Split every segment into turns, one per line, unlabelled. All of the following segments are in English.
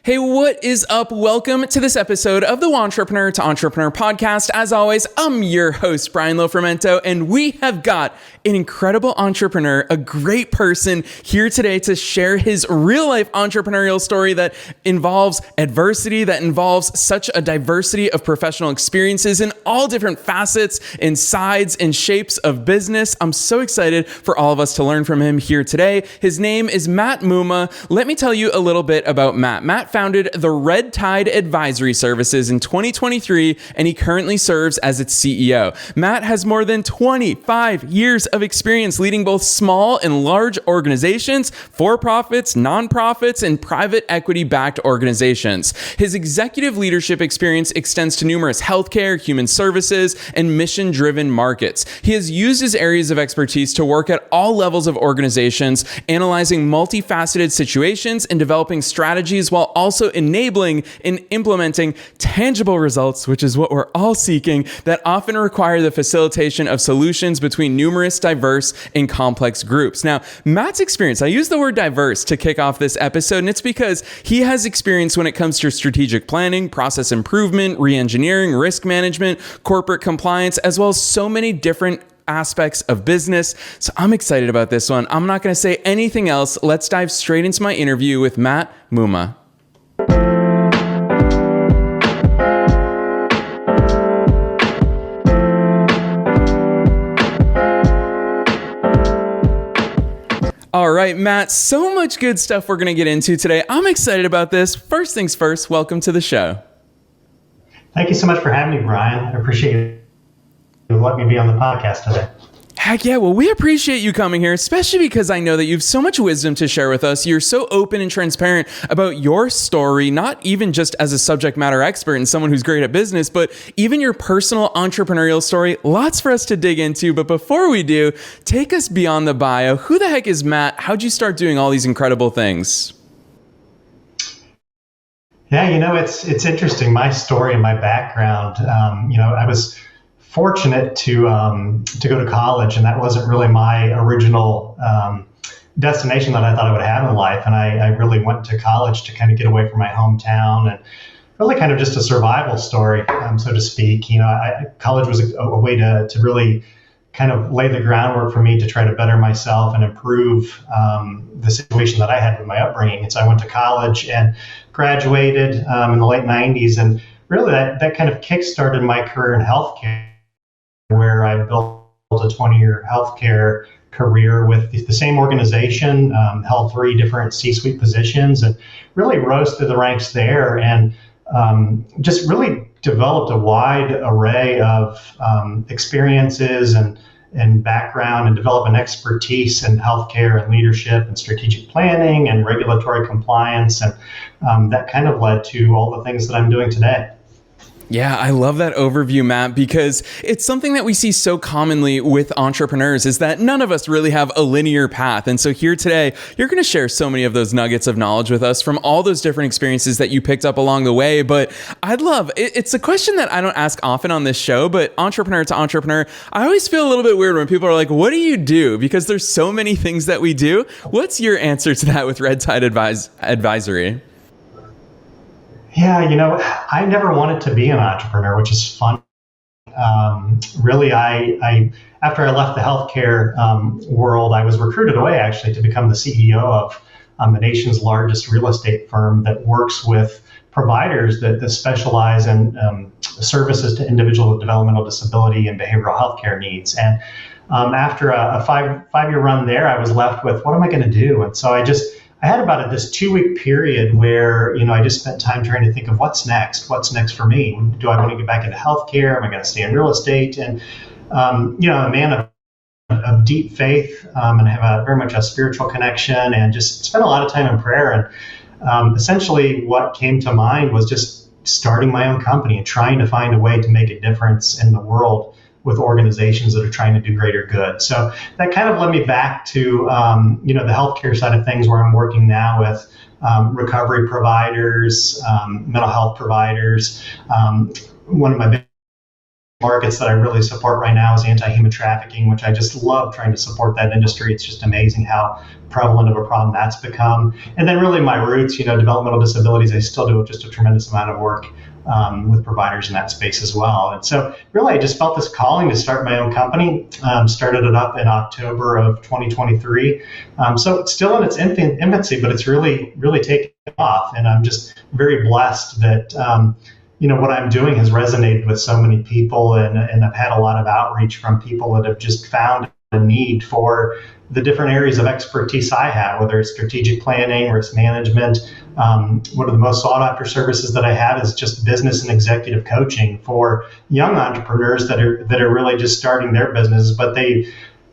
Hey, what is up? Welcome to this episode of the Entrepreneur to Entrepreneur podcast. As always, I'm your host, Brian Lofermento, and we have got an incredible entrepreneur, a great person here today to share his real life entrepreneurial story that involves adversity, that involves such a diversity of professional experiences in all different facets and sides and shapes of business. I'm so excited for all of us to learn from him here today. His name is Matt Mumma. Let me tell you a little bit about Matt. Matt founded the Red Tide Advisory Services in 2023, and he currently serves as its CEO. Matt has more than 25 years of experience leading both small and large organizations, for-profits, nonprofits, and private equity-backed organizations. His executive leadership experience extends to numerous healthcare, human services, and mission-driven markets. He has used his areas of expertise to work at all levels of organizations, analyzing multifaceted situations and developing strategies while also enabling and implementing tangible results, which is what we're all seeking, that often require the facilitation of solutions between numerous diverse and complex groups. Now, Matt's experience, I use the word diverse to kick off this episode, and it's because he has experience when it comes to strategic planning, process improvement, re-engineering, risk management, corporate compliance, as well as so many different aspects of business. So I'm excited about this one. I'm not going to say anything else. Let's dive straight into my interview with Matt Mumma. All right, Matt, so much good stuff we're going to get into today. I'm excited about this. First things first, welcome to the show.
Thank you so much for having me, Brian. I appreciate you letting me be on the podcast today.
Heck yeah, well, we appreciate you coming here, especially because I know that you have so much wisdom to share with us. You're so open and transparent about your story, not even just as a subject matter expert and someone who's great at business, but even your personal entrepreneurial story. Lots for us to dig into. But before we do, take us beyond the bio. Who the heck is Matt? How'd you start doing all these incredible things?
Yeah, it's interesting. My story and my background, I was fortunate to go to college, and that wasn't really my original destination that I thought I would have in life. And I really went to college to kind of get away from my hometown and really kind of just a survival story, so to speak. College was a way to really kind of lay the groundwork for me to try to better myself and improve the situation that I had with my upbringing. And so I went to college and graduated in the late 90s, and really that kind of kickstarted my career in healthcare, where I built a 20-year healthcare career with the same organization, held 3 different C-suite positions, and really rose through the ranks there, and just really developed a wide array of experiences and background, and developed an expertise in healthcare and leadership and strategic planning and regulatory compliance, and that kind of led to all the things that I'm doing today.
Yeah, I love that overview, Matt, because it's something that we see so commonly with entrepreneurs is that none of us really have a linear path. And so here today, you're going to share so many of those nuggets of knowledge with us from all those different experiences that you picked up along the way. But it's a question that I don't ask often on this show, but entrepreneur to entrepreneur, I always feel a little bit weird when people are like, what do you do? Because there's so many things that we do. What's your answer to that with Red Tide Advisory?
Yeah, I never wanted to be an entrepreneur, which is fun. Really, I after I left the healthcare world, I was recruited away actually to become the CEO of the nation's largest real estate firm that works with providers that specialize in services to individuals with developmental disability and behavioral healthcare needs. And after a five-year run there, I was left with, what am I going to do? And so I had about this 2-week period where, I just spent time trying to think of what's next for me. Do I want to get back into healthcare? Am I going to stay in real estate? And, I'm a man of deep faith, and I have very much a spiritual connection, and just spent a lot of time in prayer. And essentially what came to mind was just starting my own company and trying to find a way to make a difference in the world with organizations that are trying to do greater good. So that kind of led me back to, the healthcare side of things, where I'm working now with recovery providers, mental health providers. One of my markets that I really support right now is anti-human trafficking, which I just love trying to support that industry. It's just amazing how prevalent of a problem that's become. And then really my roots, developmental disabilities, I still do just a tremendous amount of work with providers in that space as well. And so really I just felt this calling to start my own company. Started it up in October of 2023. So it's still in its infancy, but it's really, really taken off. And I'm just very blessed that what I'm doing has resonated with so many people, and I've had a lot of outreach from people that have just found a need for the different areas of expertise I have, whether it's strategic planning, risk management. One of the most sought after services that I have is just business and executive coaching for young entrepreneurs that are really just starting their businesses, but they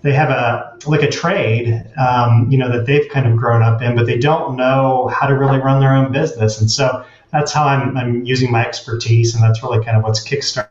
have a trade, that they've kind of grown up in, but they don't know how to really run their own business. And so that's how I'm using my expertise, and that's really kind of what's kickstarted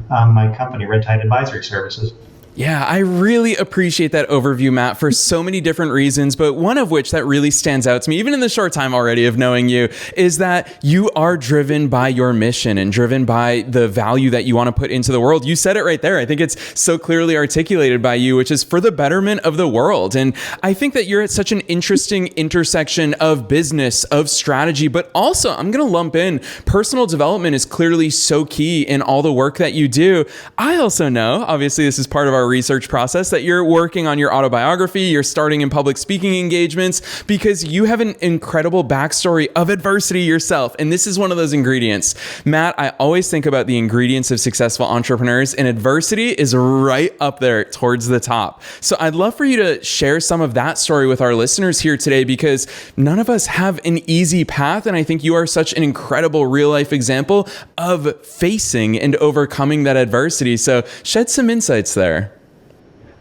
my company, Red Tide Advisory Services.
Yeah, I really appreciate that overview, Matt, for so many different reasons, but one of which that really stands out to me, even in the short time already of knowing you, is that you are driven by your mission and driven by the value that you want to put into the world. You said it right there. I think it's so clearly articulated by you, which is for the betterment of the world. And I think that you're at such an interesting intersection of business, of strategy, but also I'm going to lump in personal development is clearly so key in all the work that you do. I also know, obviously this is part of our research process, that you're working on your autobiography, you're starting in public speaking engagements because you have an incredible backstory of adversity yourself. And this is one of those ingredients. Matt, I always think about the ingredients of successful entrepreneurs, and adversity is right up there towards the top. So I'd love for you to share some of that story with our listeners here today, because none of us have an easy path. And I think you are such an incredible real life example of facing and overcoming that adversity. So shed some insights there.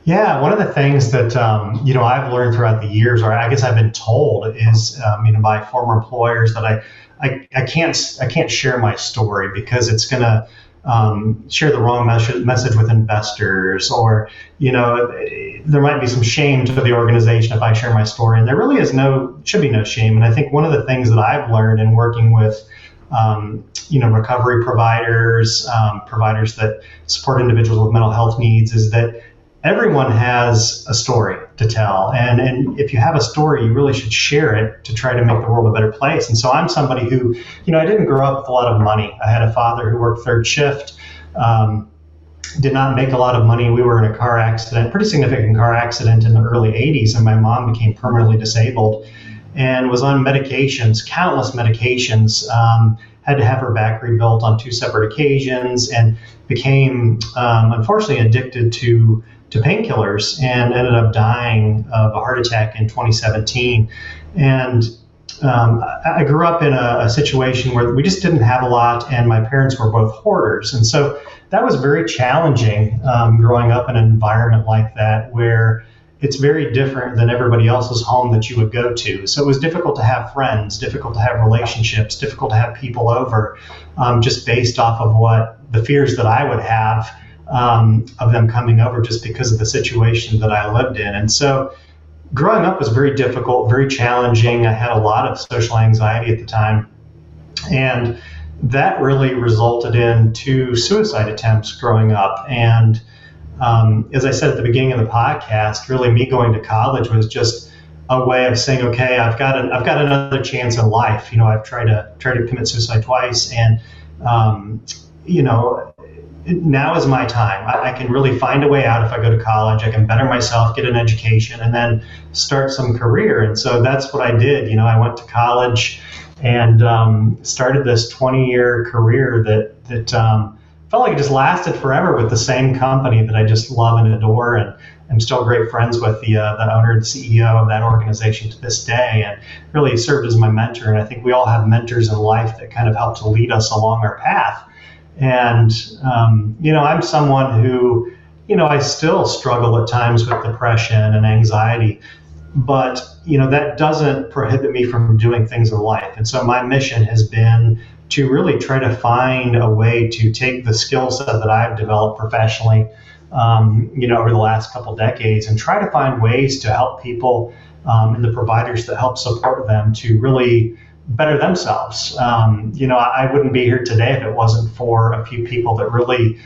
Yeah, one of the things that I've learned throughout the years, or I guess I've been told, is by former employers that I can't share my story because it's going to share the wrong message with investors, or there might be some shame to the organization if I share my story, and there really should be no shame. And I think one of the things that I've learned in working with recovery providers, providers that support individuals with mental health needs, is that everyone has a story to tell. And if you have a story, you really should share it to try to make the world a better place. And so I'm somebody who, I didn't grow up with a lot of money. I had a father who worked third shift, did not make a lot of money. We were in a car accident, pretty significant car accident in the early 80s, and my mom became permanently disabled and was on medications, countless medications, had to have her back rebuilt on 2 separate occasions, and became, unfortunately, addicted to painkillers, and ended up dying of a heart attack in 2017. And I grew up in a situation where we just didn't have a lot, and my parents were both hoarders. And so that was very challenging, growing up in an environment like that, where it's very different than everybody else's home that you would go to. So it was difficult to have friends, difficult to have relationships, difficult to have people over, just based off of what the fears that I would have of them coming over, just because of the situation that I lived in. And so growing up was very difficult, very challenging. I had a lot of social anxiety at the time. And that really resulted in 2 suicide attempts growing up. And as I said at the beginning of the podcast, really me going to college was just a way of saying, okay, I've got another chance in life. I've tried to commit suicide twice, and now is my time. I can really find a way out if I go to college. I can better myself, get an education, and then start some career. And so that's what I did. I went to college and started this 20-year career that felt like it just lasted forever with the same company that I just love and adore, and I'm still great friends with the owner and CEO of that organization to this day, and really served as my mentor. And I think we all have mentors in life that kind of help to lead us along our path. And, I'm someone who, I still struggle at times with depression and anxiety, but, that doesn't prohibit me from doing things in life. And so my mission has been to really try to find a way to take the skill set that I've developed professionally, over the last couple decades, and try to find ways to help people and the providers that help support them to really better themselves. I wouldn't be here today if it wasn't for a few people that really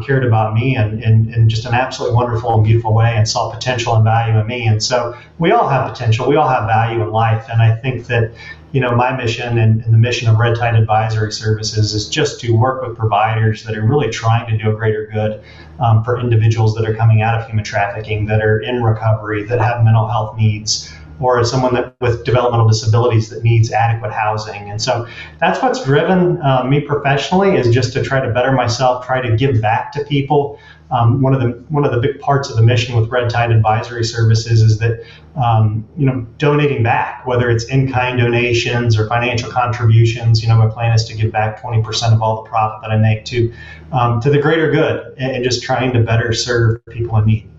cared about me in just an absolutely wonderful and beautiful way, and saw potential and value in me. And so we all have potential. We all have value in life. And I think that, my mission and the mission of Red Tide Advisory Services is just to work with providers that are really trying to do a greater good for individuals that are coming out of human trafficking, that are in recovery, that have mental health needs, or as someone with developmental disabilities that needs adequate housing. And so that's what's driven me professionally, is just to try to better myself, try to give back to people. One of the big parts of the mission with Red Tide Advisory Services is that donating back, whether it's in-kind donations or financial contributions. My plan is to give back 20% of all the profit that I make to the greater good, and just trying to better serve people in need.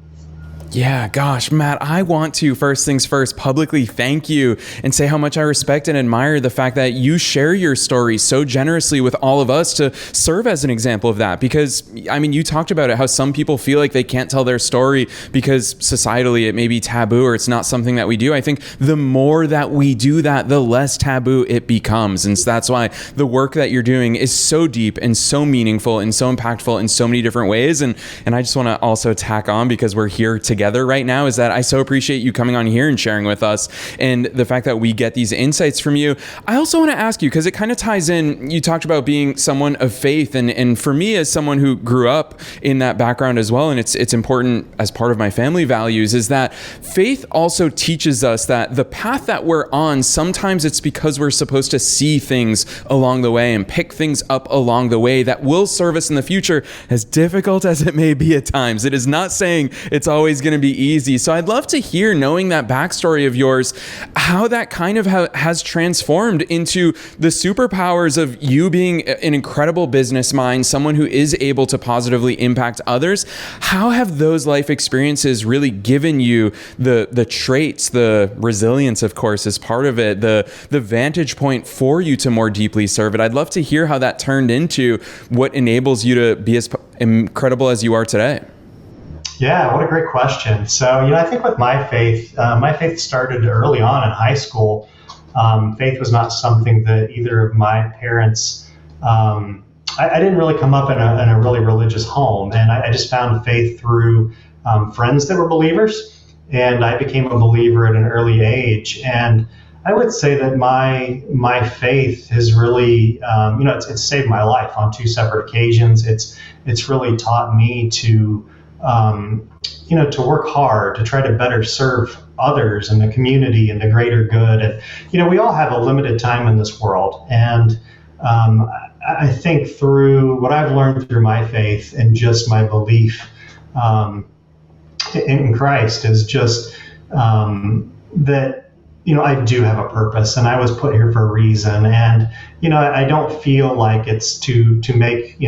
Yeah, gosh, Matt, I want to, first things first, publicly thank you and say how much I respect and admire the fact that you share your story so generously with all of us to serve as an example of that. Because, you talked about it, how some people feel like they can't tell their story because societally it may be taboo or it's not something that we do. I think the more that we do that, the less taboo it becomes. And so that's why the work that you're doing is so deep and so meaningful and so impactful in so many different ways. And I just want to also tack on, because we're here together right now, is that I so appreciate you coming on here and sharing with us, and the fact that we get these insights from you. I also want to ask you, because it kind of ties in, you talked about being someone of faith, and for me, as someone who grew up in that background as well, and it's important as part of my family values, is that faith also teaches us that the path that we're on, sometimes it's because we're supposed to see things along the way and pick things up along the way that will serve us in the future, as difficult as it may be at times. It is not saying it's always going to be easy. So I'd love to hear, knowing that backstory of yours, how that kind of has transformed into the superpowers of you being an incredible business mind, someone who is able to positively impact others. How have those life experiences really given you the traits, the resilience, of course, is part of it, the vantage point for you to more deeply serve it? I'd love to hear how that turned into what enables you to be as incredible as you are today.
Yeah, what a great question. So, I think with my faith started early on in high school. Faith was not something that either of my parents, I didn't really come up in a really religious home, and I just found faith through friends that were believers, and I became a believer at an early age. And I would say that my faith has really, it's saved my life on two separate occasions. It's really taught me to work hard, to try to better serve others and the community and the greater good. And, we all have a limited time in this world. And I think through what I've learned through my faith and just my belief in Christ is just that, I do have a purpose, and I was put here for a reason. And, I don't feel like it's to make,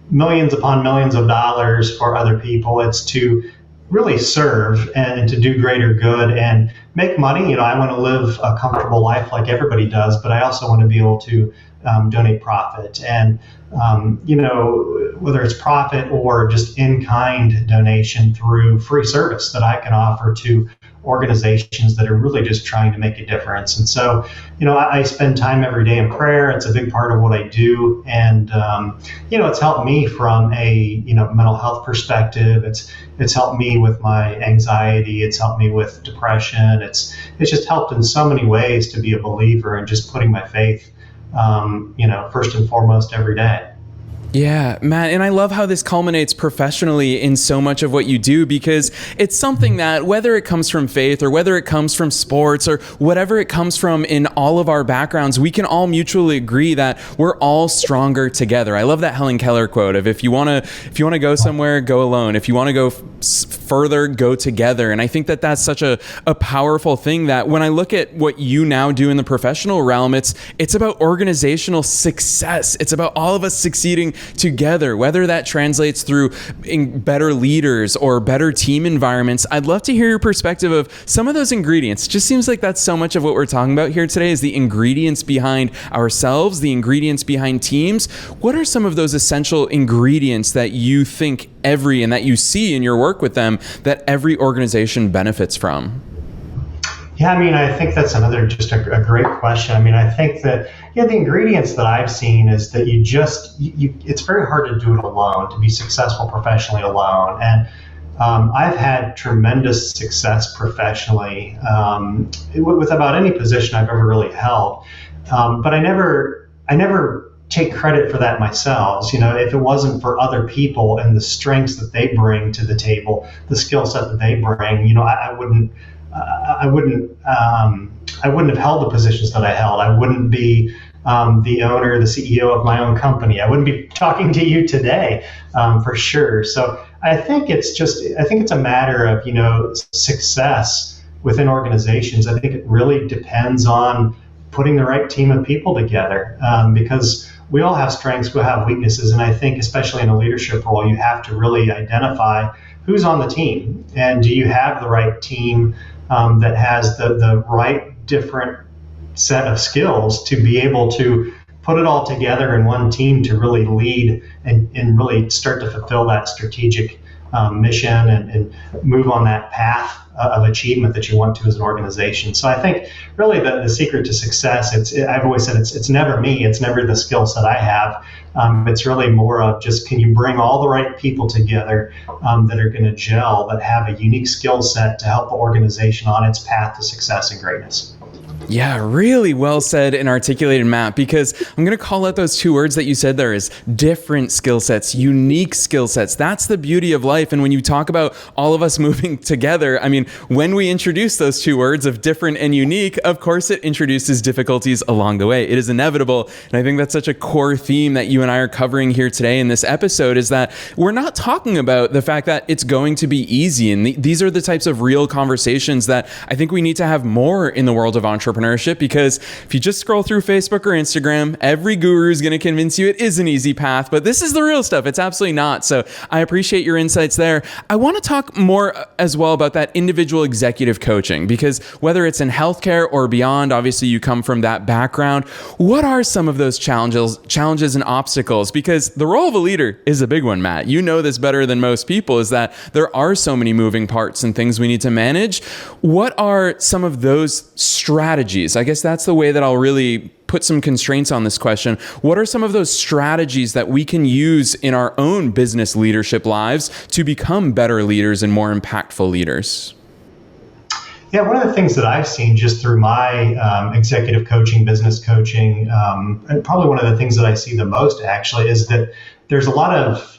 millions upon millions of dollars for other people. It's to really serve and to do greater good and make money. I want to live a comfortable life like everybody does, but I also want to be able to donate profit. And, whether it's profit or just in-kind donation through free service that I can offer to organizations that are really just trying to make a difference. And so, I spend time every day in prayer. It's a big part of what I do. And, it's helped me from a, mental health perspective. It's helped me with my anxiety. It's helped me with depression. It's just helped in so many ways to be a believer and just putting my faith, first and foremost every day.
Yeah, Matt, and I love how this culminates professionally in so much of what you do, because it's something that, whether it comes from faith or whether it comes from sports or whatever it comes from in all of our backgrounds, we can all mutually agree that we're all stronger together. I love that Helen Keller quote of, if you want to go somewhere, go alone. If you want to go further, go together. And I think that that's such a powerful thing, that when I look at what you now do in the professional realm, it's about organizational success. It's about all of us succeeding together, whether that translates through better leaders or better team environments. I'd love to hear your perspective of some of those ingredients. It just seems like that's so much of what we're talking about here today, is the ingredients behind ourselves, the ingredients behind teams. What are some of those essential ingredients that you think and that you see in your work with them that every organization benefits from?
Yeah, I mean, I think that's another just a great question. I mean, I think that the ingredients that I've seen is that it's very hard to do it alone, to be successful professionally alone. And I've had tremendous success professionally with about any position I've ever really held, but I never take credit for that myself. If it wasn't for other people and the strengths that they bring to the table, the skill set that they bring, I wouldn't have held the positions that I held. I wouldn't be the owner, the CEO of my own company. I wouldn't be talking to you today, for sure. So I think it's a matter of, success within organizations. I think it really depends on putting the right team of people together, because we all have strengths, we have weaknesses. And I think especially in a leadership role, you have to really identify who's on the team, and do you have the right team that has the right different set of skills to be able to put it all together in one team to really lead and really start to fulfill that strategic mission and move on that path of achievement that you want to as an organization. So I think really the secret to success, I've always said it's never me, it's never the skill set I have. It's really more of just, can you bring all the right people together that are going to gel, that have a unique skill set to help the organization on its path to success and greatness.
Yeah, really well said and articulated, Matt, because I'm going to call out those two words that you said there is different skill sets, unique skill sets. That's the beauty of life. And when you talk about all of us moving together, I mean, when we introduce those two words of different and unique, of course, it introduces difficulties along the way. It is inevitable. And I think that's such a core theme that you and I are covering here today in this episode, is that we're not talking about the fact that it's going to be easy. And these are the types of real conversations that I think we need to have more in the world of entrepreneurship, because if you just scroll through Facebook or Instagram, every guru is going to convince you it is an easy path, but this is the real stuff. It's absolutely not. So I appreciate your insights there. I want to talk more as well about that individual executive coaching, because whether it's in healthcare or beyond, obviously you come from that background. What are some of those challenges and obstacles? Because the role of a leader is a big one, Matt. You know this better than most people, is that there are so many moving parts and things we need to manage. What are some of those strategies? I guess that's the way that I'll really put some constraints on this question. What are some of those strategies that we can use in our own business leadership lives to become better leaders and more impactful leaders?
Yeah, one of the things that I've seen just through my executive coaching, business coaching, and probably one of the things that I see the most actually, is that there's a lot of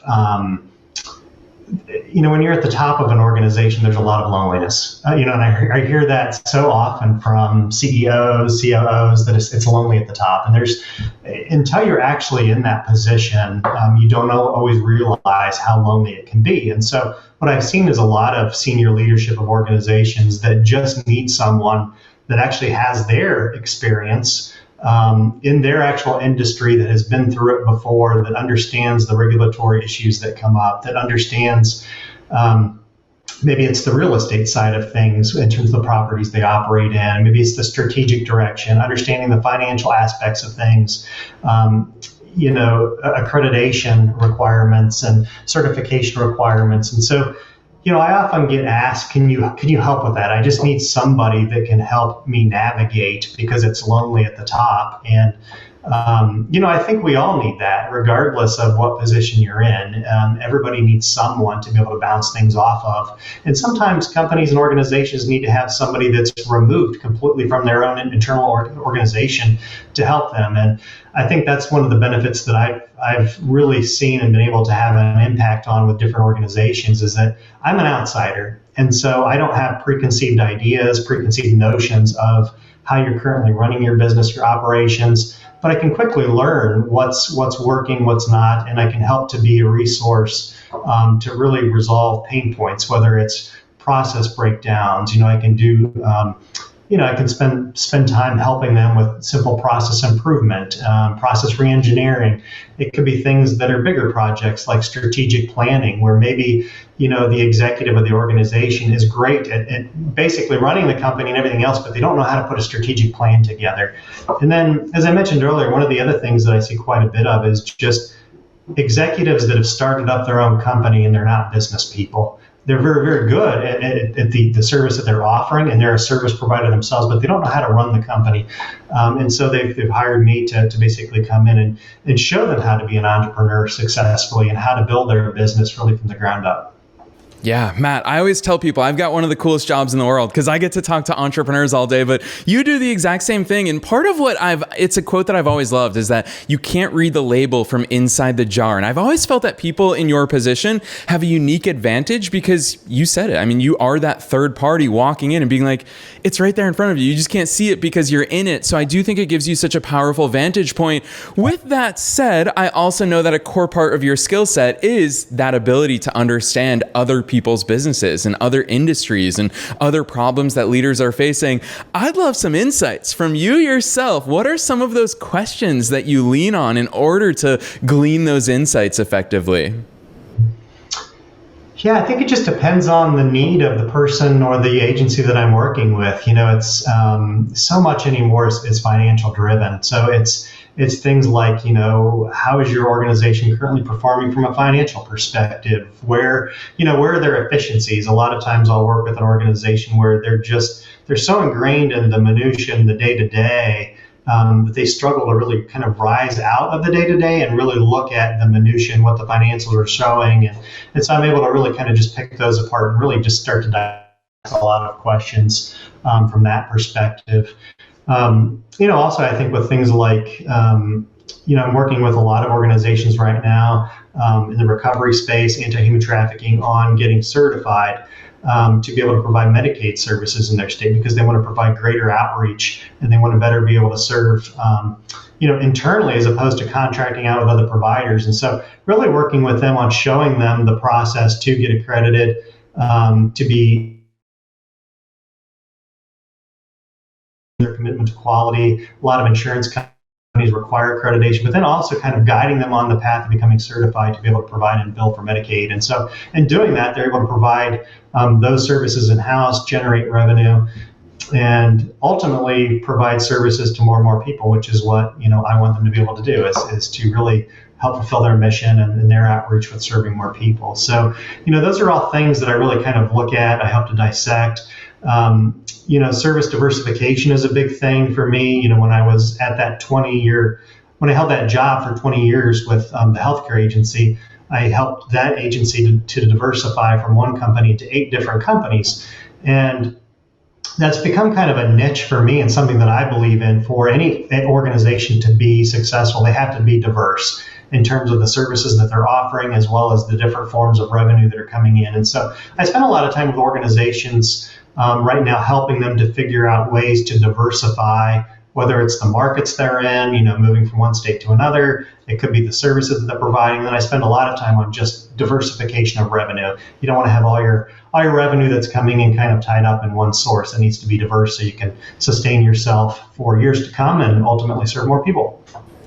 when you're at the top of an organization, there's a lot of loneliness. And I hear that so often from CEOs, COOs, that it's lonely at the top. And until you're actually in that position, you don't always realize how lonely it can be. And so what I've seen is a lot of senior leadership of organizations that just need someone that actually has their experience in their actual industry, that has been through it before, that understands the regulatory issues that come up, that understands maybe it's the real estate side of things in terms of the properties they operate in, maybe it's the strategic direction, understanding the financial aspects of things, accreditation requirements and certification requirements. And so I often get asked, can you help with that? I just need somebody that can help me navigate, because it's lonely at the top. And, I think we all need that, regardless of what position you're in. Everybody needs someone to be able to bounce things off of. And sometimes companies and organizations need to have somebody that's removed completely from their own internal organization to help them. And I think that's one of the benefits that I've really seen and been able to have an impact on with different organizations, is that I'm an outsider. And so I don't have preconceived ideas, preconceived notions of how you're currently running your business, your operations, but I can quickly learn what's working, what's not, and I can help to be a resource to really resolve pain points, whether it's process breakdowns. I can do I can spend time helping them with simple process improvement, process reengineering. It could be things that are bigger projects like strategic planning, where maybe, the executive of the organization is great at basically running the company and everything else, but they don't know how to put a strategic plan together. And then, as I mentioned earlier, one of the other things that I see quite a bit of is just executives that have started up their own company and they're not business people. they're very, very good at the service that they're offering, and they're a service provider themselves, but they don't know how to run the company. And so they've hired me to basically come in and show them how to be an entrepreneur successfully and how to build their business really from the ground up.
Yeah, Matt, I always tell people I've got one of the coolest jobs in the world because I get to talk to entrepreneurs all day, but you do the exact same thing. And part of what it's a quote that I've always loved is that you can't read the label from inside the jar. And I've always felt that people in your position have a unique advantage because you said it. I mean, you are that third party walking in and being like, it's right there in front of you. You just can't see it because you're in it. So I do think it gives you such a powerful vantage point. With that said, I also know that a core part of your skill set is that ability to understand other people's businesses and other industries and other problems that leaders are facing. I'd love some insights from you yourself. What are some of those questions that you lean on in order to glean those insights effectively?
Yeah, I think it just depends on the need of the person or the agency that I'm working with. It's so much anymore is financial driven. So it's things like, how is your organization currently performing from a financial perspective? Where are their efficiencies? A lot of times I'll work with an organization where they're so ingrained in the minutiae and the day to day that they struggle to really kind of rise out of the day-to-day and really look at the minutiae and what the financials are showing. And so I'm able to really kind of just pick those apart and really just start to dive a lot of questions from that perspective. Also, I think with things like, I'm working with a lot of organizations right now in the recovery space, anti-human trafficking, on getting certified to be able to provide Medicaid services in their state because they want to provide greater outreach and they want to better be able to serve, internally as opposed to contracting out with other providers. And so really working with them on showing them the process to get accredited, to be their commitment to quality. A lot of insurance companies require accreditation, but then also kind of guiding them on the path of becoming certified to be able to provide and bill for Medicaid. And so in doing that, they're able to provide those services in-house, generate revenue, and ultimately provide services to more and more people, which is what I want them to be able to do, is to really help fulfill their mission and their outreach with serving more people. So, those are all things that I really kind of look at. I help to dissect. Service diversification is a big thing for me. When I was at that when I held that job for 20 years with the healthcare agency, I helped that agency to diversify from one company to 8 different companies. And that's become kind of a niche for me and something that I believe in. For any organization to be successful, they have to be diverse in terms of the services that they're offering, as well as the different forms of revenue that are coming in. And so I spend a lot of time with organizations right now helping them to figure out ways to diversify, whether it's the markets they're in, moving from one state to another. It could be the services that they're providing. Then I spend a lot of time on just diversification of revenue. You don't want to have all your revenue that's coming in kind of tied up in one source. It needs to be diverse so you can sustain yourself for years to come and ultimately serve more people.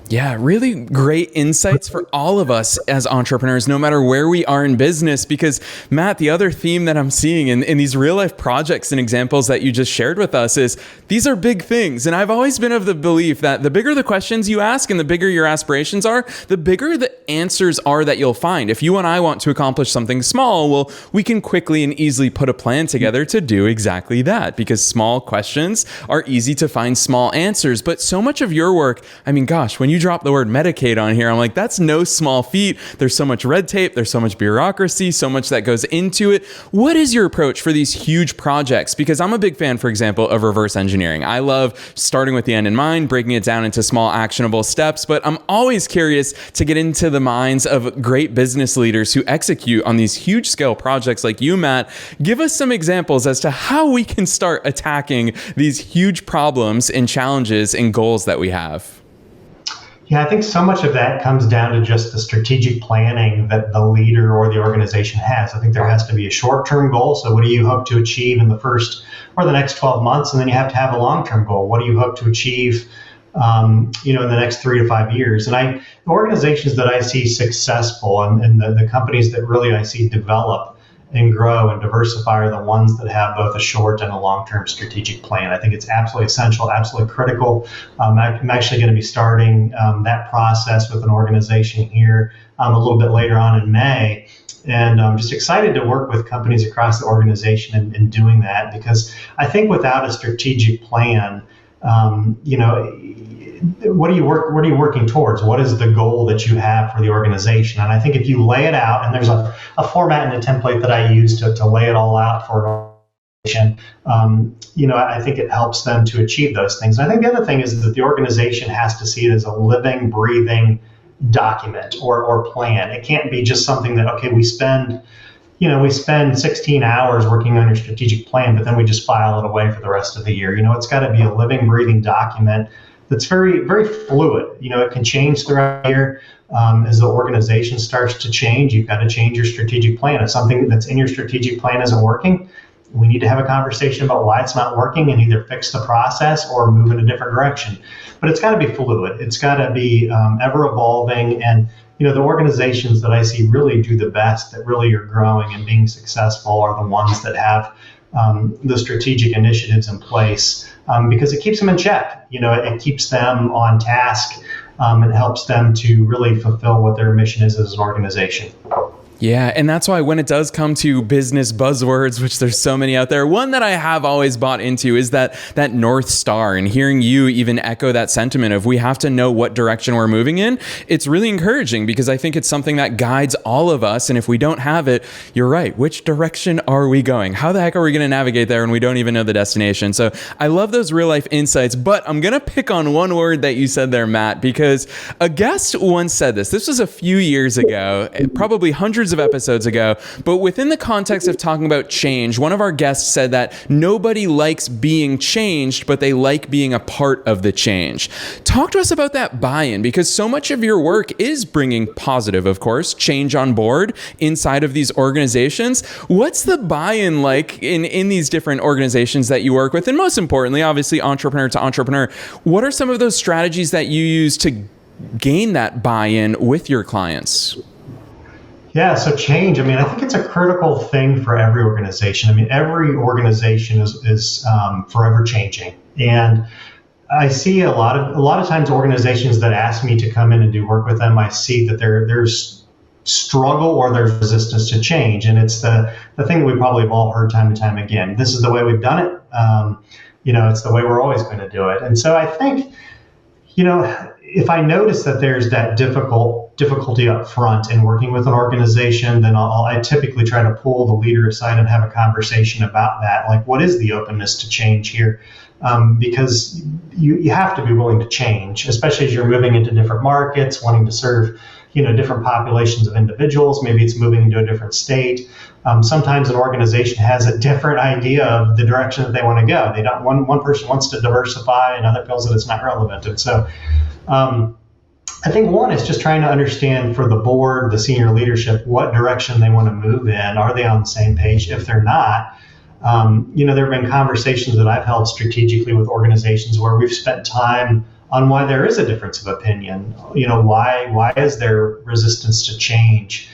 Yeah, really great insights for all of us as entrepreneurs, no matter where we are in business. Because Matt, the other theme that I'm seeing in these real life projects and examples that you just shared with us is these are big things. And I've always been of the belief that the bigger the questions you ask and the bigger your aspirations are, the bigger the answers are that you'll find. If you and I want to accomplish something small, well, we can quickly and easily put a plan together to do exactly that, because small questions are easy to find small answers. But so much of your work, I mean, gosh, when you drop the word Medicaid on here, I'm like, that's no small feat. There's so much red tape. There's so much bureaucracy, so much that goes into it. What is your approach for these huge projects? Because I'm a big fan, for example, of reverse engineering. I love starting with the end in mind, breaking it down into small actionable steps, but I'm always curious to get into the minds of great business leaders who execute on these huge scale projects like you, Matt. Give us some examples as to how we can start attacking these huge problems and challenges and goals that we have.
Yeah, I think so much of that comes down to just the strategic planning that the leader or the organization has. I think there has to be a short-term goal. So what do you hope to achieve in the first or the next 12 months? And then you have to have a long-term goal. What do you hope to achieve, in the next 3 to 5 years? And the organizations that I see successful and the companies that really I see develop and grow and diversify are the ones that have both a short and a long-term strategic plan. I think it's absolutely essential, absolutely critical. I'm actually going to be starting that process with an organization here a little bit later on in May. And I'm just excited to work with companies across the organization in doing that, because I think without a strategic plan, what are you working towards? What is the goal that you have for the organization? And I think if you lay it out, and there's a format and a template that I use to lay it all out for an organization, I think it helps them to achieve those things. And I think the other thing is that the organization has to see it as a living, breathing document or plan. It can't be just something that, okay, we spend 16 hours working on your strategic plan, but then we just file it away for the rest of the year. It's got to be a living, breathing document that's very, very fluid. It can change throughout the year. As the organization starts to change, you've got to change your strategic plan. If something that's in your strategic plan isn't working, we need to have a conversation about why it's not working and either fix the process or move in a different direction. But it's got to be fluid. It's got to be ever evolving. And the organizations that I see really do the best, that really are growing and being successful, are the ones that have the strategic initiatives in place, because it keeps them in check. It keeps them on task. It helps them to really fulfill what their mission is as an organization.
Yeah, and that's why when it does come to business buzzwords, which there's so many out there, one that I have always bought into is that North Star. And hearing you even echo that sentiment of we have to know what direction we're moving in, it's really encouraging, because I think it's something that guides all of us. And if we don't have it, you're right. Which direction are we going? How the heck are we going to navigate there when we don't even know the destination? So I love those real life insights, but I'm going to pick on one word that you said there, Matt, because a guest once said this. This was a few years ago, probably hundreds of episodes ago, but within the context of talking about change, one of our guests said that nobody likes being changed, but they like being a part of the change. Talk to us about that buy-in, because so much of your work is bringing positive, of course, change on board inside of these organizations. What's the buy-in like in these different organizations that you work with? And most importantly, obviously, entrepreneur to entrepreneur, what are some of those strategies that you use to gain that buy-in with your clients?
Yeah, so change. I think it's a critical thing for every organization. Every organization is forever changing, and I see a lot of times organizations that ask me to come in and do work with them, I see that there's struggle or there's resistance to change, and it's the thing that we probably have all heard time and time again. This is the way we've done it. It's the way we're always going to do it, and so I think, if I notice that there's that difficulty up front in working with an organization, then I typically try to pull the leader aside and have a conversation about that. Like, what is the openness to change here? Because you have to be willing to change, especially as you're moving into different markets, wanting to serve different populations of individuals. Maybe it's moving into a different state. Sometimes an organization has a different idea of the direction that they want to go. They don't. One person wants to diversify, another feels that it's not relevant. And so I think one is just trying to understand for the board, the senior leadership, what direction they want to move in. Are they on the same page? If they're not, there have been conversations that I've held strategically with organizations where we've spent time on why there is a difference of opinion. Why is there resistance to change?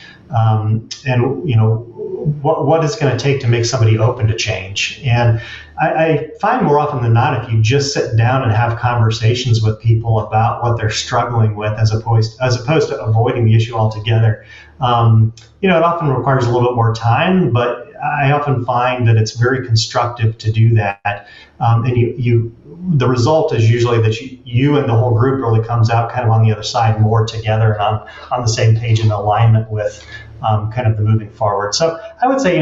What it's going to take to make somebody open to change. And I find more often than not, if you just sit down and have conversations with people about what they're struggling with, as opposed to avoiding the issue altogether, it often requires a little bit more time, but I often find that it's very constructive to do that. And the result is usually that you and the whole group really comes out kind of on the other side more together and on the same page in alignment with kind of the moving forward. So I would say,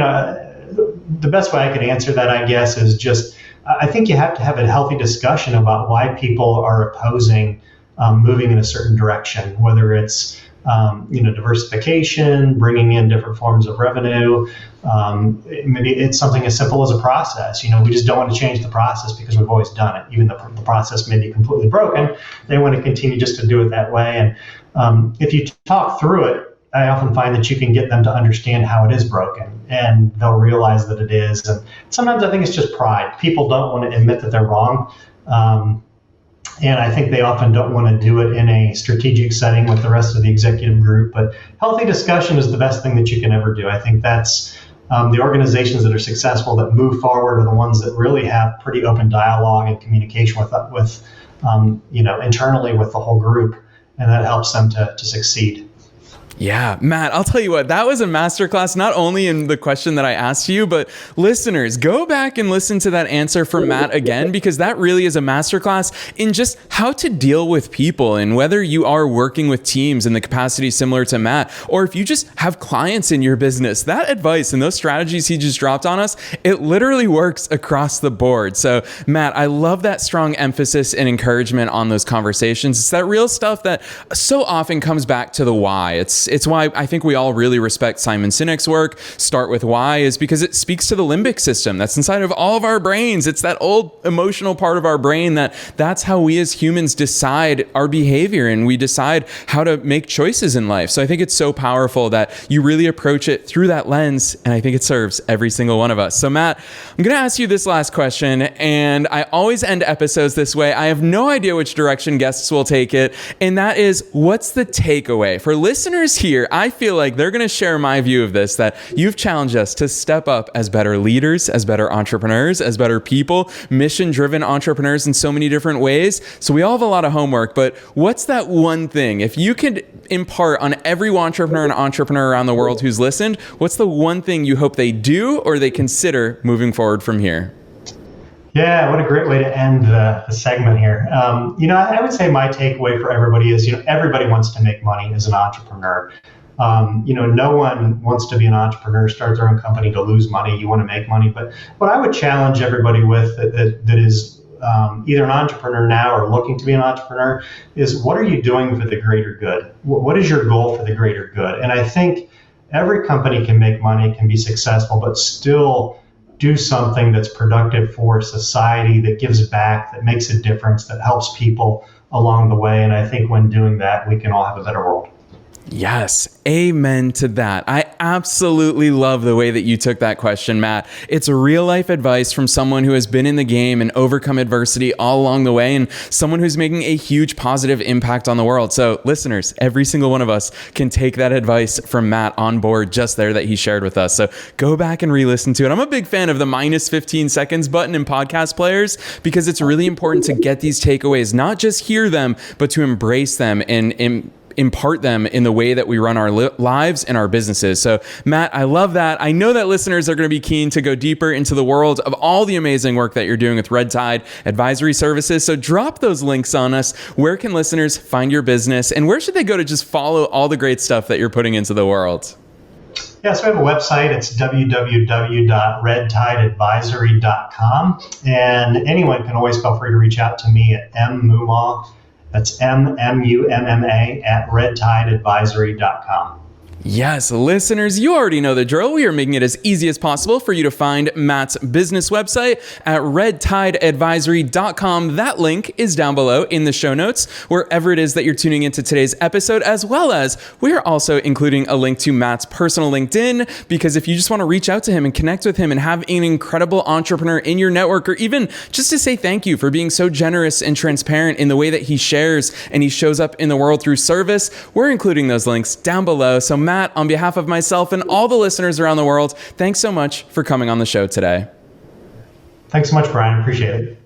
the best way I could answer that, I guess, is just, I think you have to have a healthy discussion about why people are opposing moving in a certain direction, whether it's diversification, bringing in different forms of revenue. Maybe it's something as simple as a process. We just don't want to change the process because we've always done it. Even though the process may be completely broken, they want to continue just to do it that way. And if you talk through it, I often find that you can get them to understand how it is broken, and they'll realize that it is. And sometimes I think it's just pride. People don't want to admit that they're wrong. And I think they often don't want to do it in a strategic setting with the rest of the executive group. But healthy discussion is the best thing that you can ever do. I think that's the organizations that are successful, that move forward, are the ones that really have pretty open dialogue and communication with internally with the whole group, and that helps them to succeed.
Yeah, Matt, I'll tell you what, that was a masterclass, not only in the question that I asked you, but listeners, go back and listen to that answer from Matt again, because that really is a masterclass in just how to deal with people. And whether you are working with teams in the capacity similar to Matt, or if you just have clients in your business, that advice and those strategies he just dropped on us, it literally works across the board. So Matt, I love that strong emphasis and encouragement on those conversations. It's that real stuff that so often comes back to the why. It's why I think we all really respect Simon Sinek's work. Start with why is because it speaks to the limbic system that's inside of all of our brains. It's that old emotional part of our brain that's how we as humans decide our behavior, and we decide how to make choices in life. So I think it's so powerful that you really approach it through that lens, and I think it serves every single one of us. So Matt, I'm going to ask you this last question, and I always end episodes this way. I have no idea which direction guests will take it, and that is, what's the takeaway? For listeners here, I feel like they're going to share my view of this, that you've challenged us to step up as better leaders, as better entrepreneurs, as better people, mission-driven entrepreneurs in so many different ways. So we all have a lot of homework, but what's that one thing, if you could impart on every entrepreneur and entrepreneur around the world who's listened, what's the one thing you hope they do or they consider moving forward from here?
Yeah, what a great way to end the segment here. I would say my takeaway for everybody is, everybody wants to make money as an entrepreneur. No one wants to be an entrepreneur, start their own company to lose money. You want to make money. But what I would challenge everybody with that is either an entrepreneur now or looking to be an entrepreneur is, what are you doing for the greater good? What is your goal for the greater good? And I think every company can make money, can be successful, but still do something that's productive for society, that gives back, that makes a difference, that helps people along the way. And I think when doing that, we can all have a better world.
Yes, amen to that. I absolutely love the way that you took that question, Matt. It's real life advice from someone who has been in the game and overcome adversity all along the way, and someone who's making a huge positive impact on the world. So listeners, every single one of us can take that advice from Matt on board just there that he shared with us. So go back and re-listen to it. I'm a big fan of the minus 15 seconds button in podcast players, because it's really important to get these takeaways, not just hear them, but to embrace them and impart them in the way that we run our lives and our businesses. So Matt, I love that. I know that listeners are going to be keen to go deeper into the world of all the amazing work that you're doing with Red Tide Advisory Services. So drop those links on us. Where can listeners find your business, and where should they go to just follow all the great stuff that you're putting into the world?
Yeah, so we have a website. It's www.redtideadvisory.com. And anyone can always feel free to reach out to me at mmumma. That's MMUMMA at redtideadvisory.com.
Yes, listeners, you already know the drill. We are making it as easy as possible for you to find Matt's business website at redtideadvisory.com. That link is down below in the show notes, wherever it is that you're tuning into today's episode, as well as we are also including a link to Matt's personal LinkedIn, because if you just want to reach out to him and connect with him and have an incredible entrepreneur in your network, or even just to say thank you for being so generous and transparent in the way that he shares and he shows up in the world through service, we're including those links down below. So Matt, on behalf of myself and all the listeners around the world, thanks so much for coming on the show today.
Thanks so much, Brian. Appreciate it.